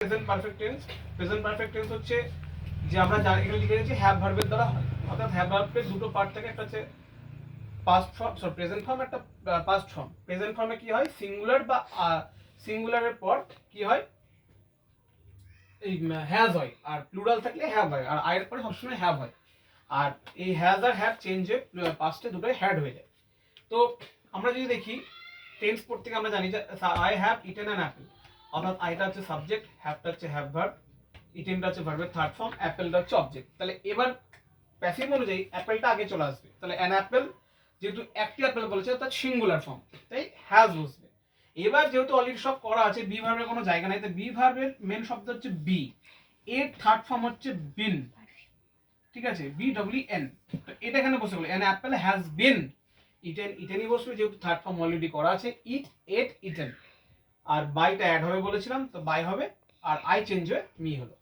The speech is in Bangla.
Present perfect tense. Present perfect tense হচ্ছে যে আমরা যা এখানে লিখে রেখেছি হ্যাভ ভার্বের দ্বারা হয়, অর্থাৎ হ্যাভ ভার্বের দুটো পার্ট থাকে, একটা হচ্ছে past form, sorry present form, একটা পাস্ট ফর্ম। প্রেজেন্ট ফর্মে কি হয়, সিঙ্গুলার বা সিঙ্গুলারের পর কি হয়, এই হ্যাজ হয়, আর প্লুরাল থাকলে হ্যাভ হয়, আর আয়ের পরে সবসময় হ্যাভ হয়। আর এই হ্যাজ আর হ্যাভ চেঞ্জ হয়ে পাস্টে দুটোই হ্যাড হয়ে যায়। তো আমরা যদি দেখি টেন্স পড়তে থেকে আমরা জানি যে I have eaten an Apple, অর্থাৎ আইটা হচ্ছে সাবজেক্ট, হ্যাভটা হচ্ছে হ্যাভ ভার্ব, ইটেনটা হচ্ছে ভার্বের থার্ড ফর্ম, অ্যাপেলটা হচ্ছে অবজেক্ট। তাহলে এবার প্যাসিভ অনুযায়ী অ্যাপেলটা আগে চলে আসবে, তাহলে অ্যান অ্যাপেল যেহেতু একটি অ্যাপেল বলেছে তার সিঙ্গুলার ফর্ম, তাই হ্যাজ বসবে। এবার যেহেতু অলরেডি সব করা আছে, বি ভার্বের কোনো জায়গা নাই, তাই বি ভার্বের মেন শব্দ হচ্ছে বি, এর থার্ড ফর্ম হচ্ছে বিন, ঠিক আছে, বি ডব্লিউ এন। তো এটা এখানে বসে গেল, an apple has been eaten, ইটেনই বসবে যেহেতু থার্ড ফর্ম অলরেডি করা আছে, ইট, এট, ইটেন। আর বাইটা অ্যাড হবে বলেছিলাম, তো বাই হবে, আর আই চেঞ্জ হয়ে মি হলো।